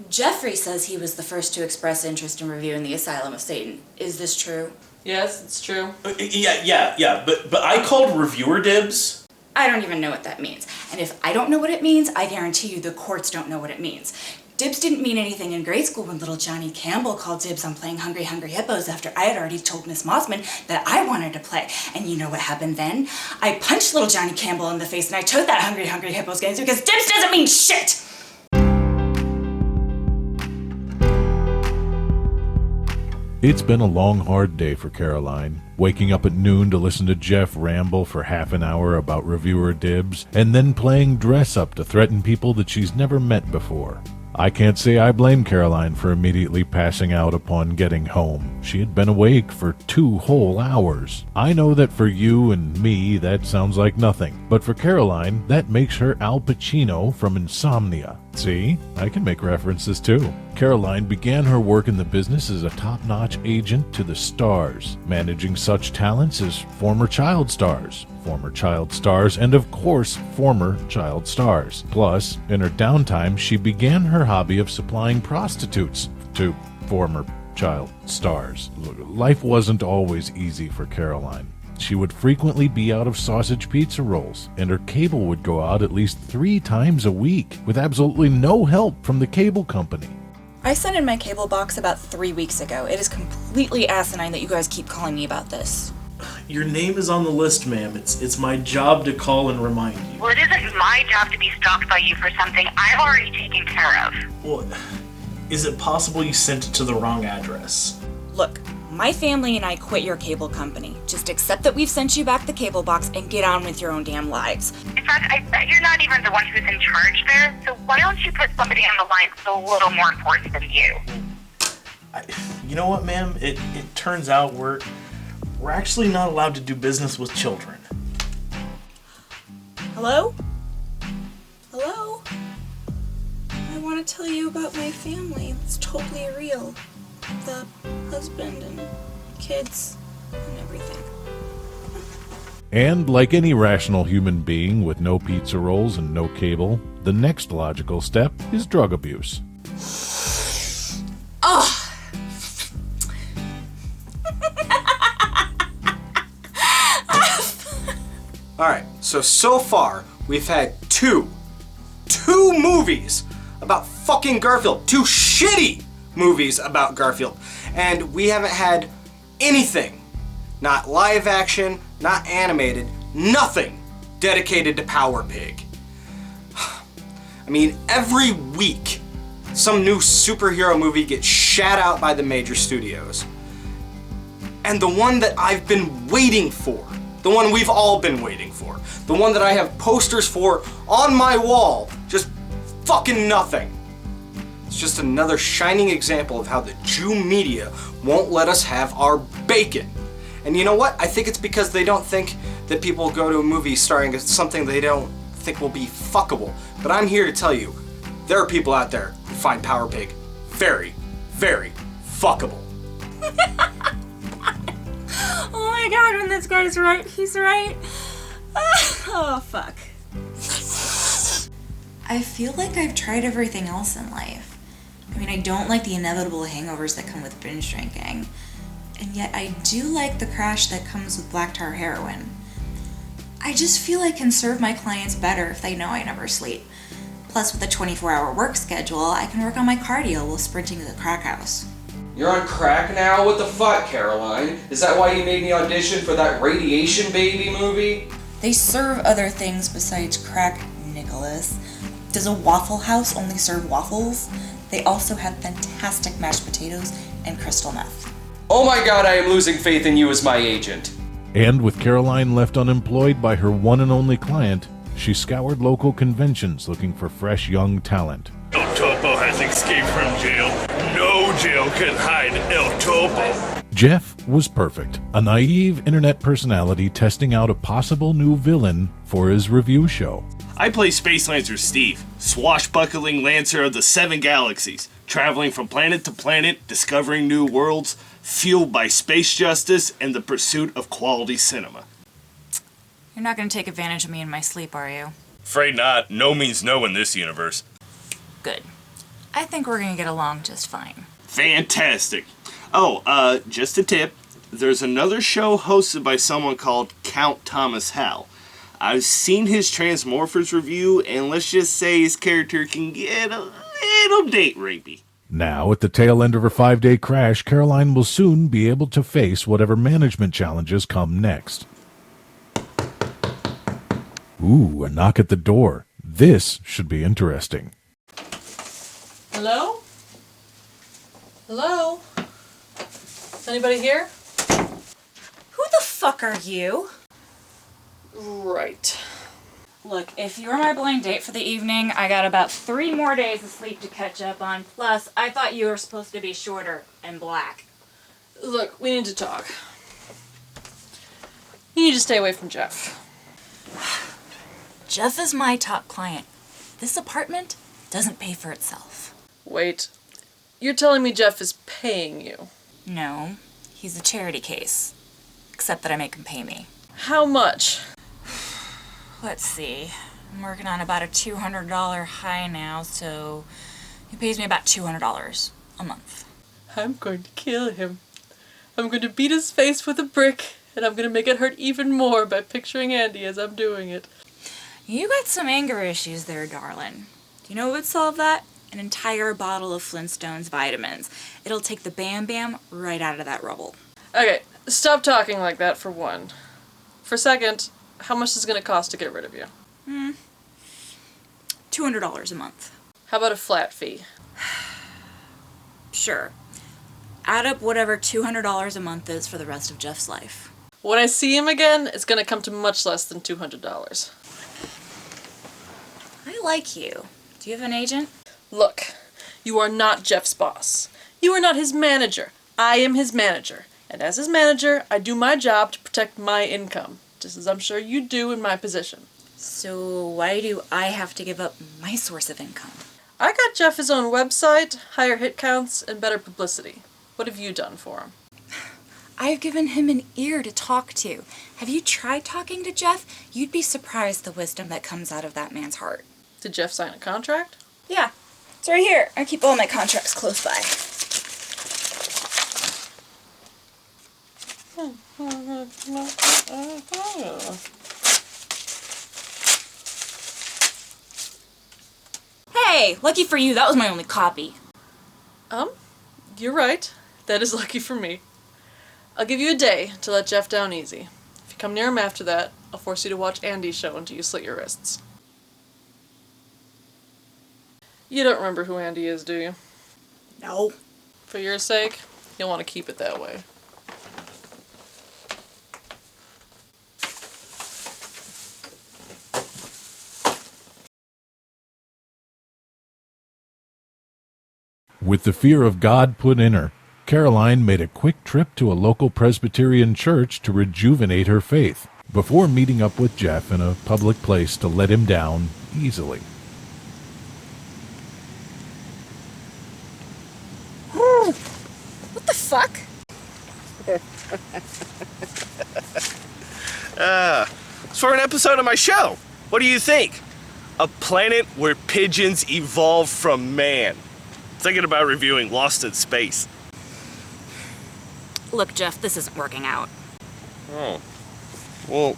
Jeffrey says he was the first to express interest in reviewing the Asylum of Satan. Is this true? Yes, it's true. Yeah, but I called reviewer dibs. I don't even know what that means. And if I don't know what it means, I guarantee you the courts don't know what it means. Dibs didn't mean anything in grade school when little Johnny Campbell called dibs on playing Hungry Hungry Hippos after I had already told Miss Mossman that I wanted to play. And you know what happened then? I punched little Johnny Campbell in the face and I took that Hungry Hungry Hippos game because dibs doesn't mean shit! It's been a long, hard day for Caroline, waking up at noon to listen to Jeff ramble for half an hour about reviewer dibs, and then playing dress-up to threaten people that she's never met before. I can't say I blame Caroline for immediately passing out upon getting home. She had been awake for 2 whole hours. I know that for you and me, that sounds like nothing. But for Caroline, that makes her Al Pacino from Insomnia. See? I can make references too. Caroline began her work in the business as a top-notch agent to the stars, managing such talents as former child stars, and of course, former child stars. Plus, in her downtime, she began her hobby of supplying prostitutes to former child stars. Life wasn't always easy for Caroline. She would frequently be out of sausage pizza rolls, and her cable would go out at least 3 times a week, with absolutely no help from the cable company. I sent in my cable box about 3 weeks ago. It is completely asinine that you guys keep calling me about this. Your name is on the list, ma'am. It's my job to call and remind you. Well, it isn't my job to be stalked by you for something I've already taken care of. Well, is it possible you sent it to the wrong address? Look, my family and I quit your cable company. Just accept that we've sent you back the cable box and get on with your own damn lives. In fact, I bet you're not even the one who's in charge there, so why don't you put somebody on the line who's a little more important than you? You know what, ma'am? It turns out we're actually not allowed to do business with children. Hello? Hello? I want to tell you about my family. It's totally real. The husband and kids and everything. And like any rational human being with no pizza rolls and no cable, the next logical step is drug abuse. Oh! Alright, so far, we've had two movies about fucking Garfield. 2 shitty movies about Garfield. And we haven't had anything, not live action, not animated, nothing dedicated to Power Pig. I mean, every week, some new superhero movie gets shat out by the major studios. And the one that I've been waiting for, the one we've all been waiting for, the one that I have posters for on my wall, just fucking nothing. It's just another shining example of how the Jew media won't let us have our bacon. And you know what? I think it's because they don't think that people go to a movie starring something they don't think will be fuckable. But I'm here to tell you, there are people out there who find Power Pig very, very fuckable. Oh my god, when this guy's right, he's right. Oh, fuck. I feel like I've tried everything else in life. I mean, I don't like the inevitable hangovers that come with binge drinking. And yet I do like the crash that comes with black tar heroin. I just feel I can serve my clients better if they know I never sleep. Plus, with a 24-hour work schedule, I can work on my cardio while sprinting to the crack house. You're on crack now? What the fuck, Caroline? Is that why you made me audition for that Radiation Baby movie? They serve other things besides crack, Nicholas. Does a Waffle House only serve waffles? They also have fantastic mashed potatoes and crystal meth. Oh my god, I am losing faith in you as my agent. And with Caroline left unemployed by her one and only client, she scoured local conventions looking for fresh young talent. El Topo has escaped from jail. No jail can hide El Topo. Jeff was perfect, a naive internet personality testing out a possible new villain for his review show. I play Space Lancer Steve, swashbuckling lancer of the 7 galaxies, traveling from planet to planet, discovering new worlds, fueled by space justice and the pursuit of quality cinema. You're not going to take advantage of me in my sleep, are you? Afraid not. No means no in this universe. Good. I think we're gonna get along just fine. Fantastic. Oh, just a tip. There's another show hosted by someone called Count Thomas Howell. I've seen his Transmorphers review, and let's just say his character can get a little date rapey. Now, at the tail end of her 5-day crash, Caroline will soon be able to face whatever management challenges come next. Ooh, a knock at the door. This should be interesting. Hello? Hello? Anybody here? Who the fuck are you? Right. Look, if you're my blind date for the evening, I got about 3 more days of sleep to catch up on. Plus, I thought you were supposed to be shorter and black. Look, we need to talk. You need to stay away from Jeff. Jeff is my top client. This apartment doesn't pay for itself. Wait. You're telling me Jeff is paying you? No, he's a charity case. Except that I make him pay me. How much? Let's see. I'm working on about a $200 high now, so he pays me about $200 a month. I'm going to kill him. I'm going to beat his face with a brick, and I'm going to make it hurt even more by picturing Andy as I'm doing it. You got some anger issues there, darling. Do you know what would solve that? An entire bottle of Flintstones vitamins. It'll take the Bam Bam right out of that rubble. Okay, stop talking like that for one. For second, how much is it going to cost to get rid of you? $200 a month. How about a flat fee? Sure. Add up whatever $200 a month is for the rest of Jeff's life. When I see him again, it's going to come to much less than $200. I like you. Do you have an agent? Look, you are not Jeff's boss. You are not his manager. I am his manager. And as his manager, I do my job to protect my income, just as I'm sure you do in my position. So why do I have to give up my source of income? I got Jeff his own website, higher hit counts, and better publicity. What have you done for him? I've given him an ear to talk to. Have you tried talking to Jeff? You'd be surprised the wisdom that comes out of that man's heart. Did Jeff sign a contract? Yeah, it's right here. I keep all my contracts close by. Hey, lucky for you, that was my only copy. You're right. That is lucky for me. I'll give you a day to let Jeff down easy. If you come near him after that, I'll force you to watch Andy's show until you slit your wrists. You don't remember who Andy is, do you? No. For your sake, you'll want to keep it that way. With the fear of God put in her, Caroline made a quick trip to a local Presbyterian church to rejuvenate her faith, before meeting up with Jeff in a public place to let him down easily. What the fuck? It's for an episode of my show. What do you think? A planet where pigeons evolved from man. Thinking about reviewing Lost in Space. Look, Jeff, this isn't working out. Oh. Well,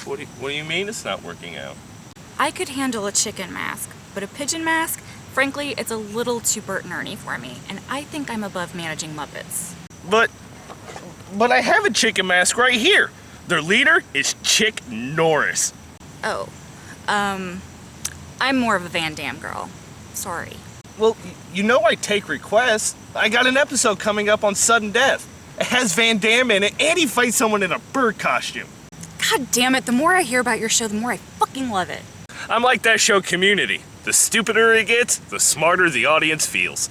what do you mean it's not working out? I could handle a chicken mask, but a pigeon mask, frankly, it's a little too Bert and Ernie for me, and I think I'm above managing Muppets. But I have a chicken mask right here. Their leader is Chick Norris. Oh, I'm more of a Van Damme girl. Sorry. Well, you know I take requests. I got an episode coming up on sudden death. It has Van Damme in it, and he fights someone in a bird costume. God damn it, the more I hear about your show, the more I fucking love it. I'm like that show Community. The stupider it gets, the smarter the audience feels.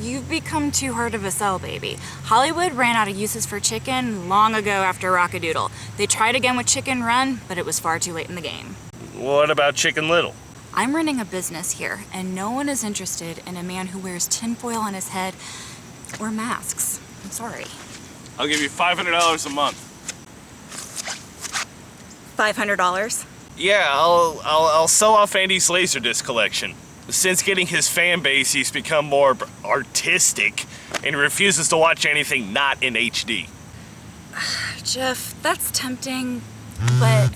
You've become too hard of a sell, baby. Hollywood ran out of uses for chicken long ago after Rockadoodle. They tried again with Chicken Run, but it was far too late in the game. What about Chicken Little? I'm running a business here, and no one is interested in a man who wears tinfoil on his head or masks. I'm sorry. I'll give you $500 a month. $500? Yeah, I'll sell off Andy's Laserdisc collection. Since getting his fan base, he's become more artistic and refuses to watch anything not in HD. Jeff, that's tempting, but,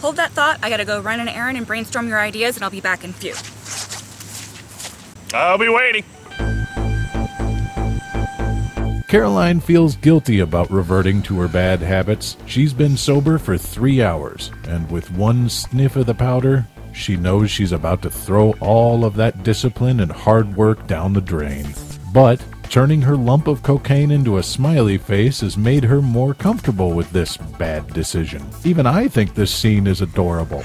Hold that thought. I gotta go run an errand and brainstorm your ideas, and I'll be back in a few. I'll be waiting. Caroline feels guilty about reverting to her bad habits. She's been sober for 3 hours, and with one sniff of the powder, she knows she's about to throw all of that discipline and hard work down the drain. But turning her lump of cocaine into a smiley face has made her more comfortable with this bad decision. Even I think this scene is adorable.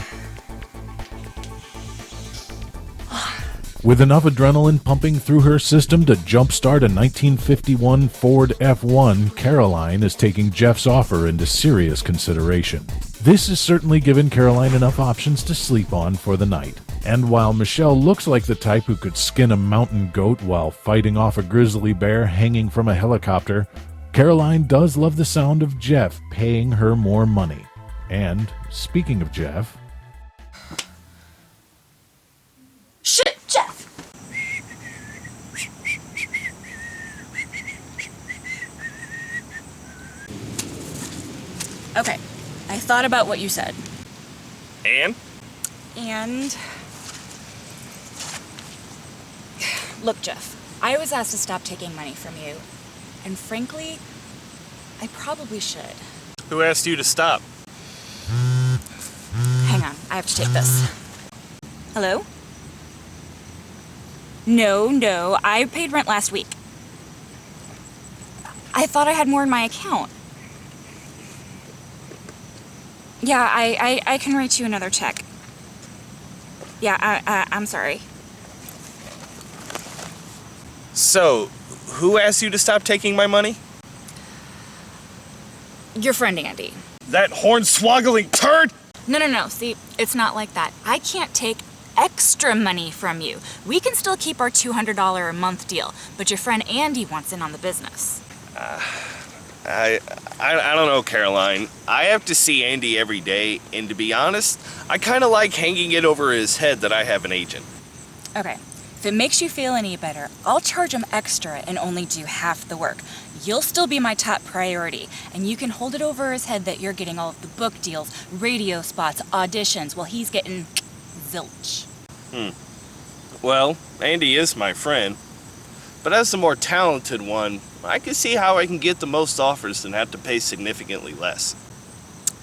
With enough adrenaline pumping through her system to jumpstart a 1951 Ford F1, Caroline is taking Jeff's offer into serious consideration. This has certainly given Caroline enough options to sleep on for the night. And while Michelle looks like the type who could skin a mountain goat while fighting off a grizzly bear hanging from a helicopter, Caroline does love the sound of Jeff paying her more money. And, speaking of Jeff... Shit, Jeff! Okay, I thought about what you said. And? And... Look, Jeff, I was asked to stop taking money from you. And frankly, I probably should. Who asked you to stop? Hang on, I have to take this. Hello? No, I paid rent last week. I thought I had more in my account. Yeah, I can write you another check. Yeah, I'm sorry. So, who asked you to stop taking my money? Your friend Andy. That hornswoggling turd? No. See, it's not like that. I can't take extra money from you. We can still keep our $200 a month deal, but your friend Andy wants in on the business. I don't know, Caroline. I have to see Andy every day, and to be honest, I kind of like hanging it over his head that I have an agent. Okay, if it makes you feel any better, I'll charge him extra and only do half the work. You'll still be my top priority, and you can hold it over his head that you're getting all of the book deals, radio spots, auditions, while he's getting zilch. Well, Andy is my friend, but as the more talented one, I can see how I can get the most offers and have to pay significantly less.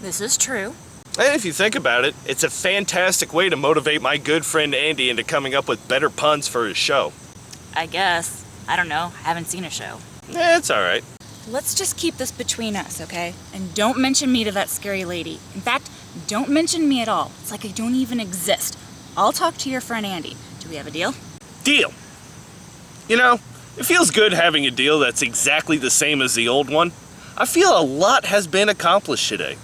This is true. And if you think about it, it's a fantastic way to motivate my good friend Andy into coming up with better puns for his show. I guess. I don't know. I haven't seen a show. It's alright. Let's just keep this between us, okay? And don't mention me to that scary lady. In fact, don't mention me at all. It's like I don't even exist. I'll talk to your friend Andy. Do we have a deal? Deal! You know, it feels good having a deal that's exactly the same as the old one. I feel a lot has been accomplished today.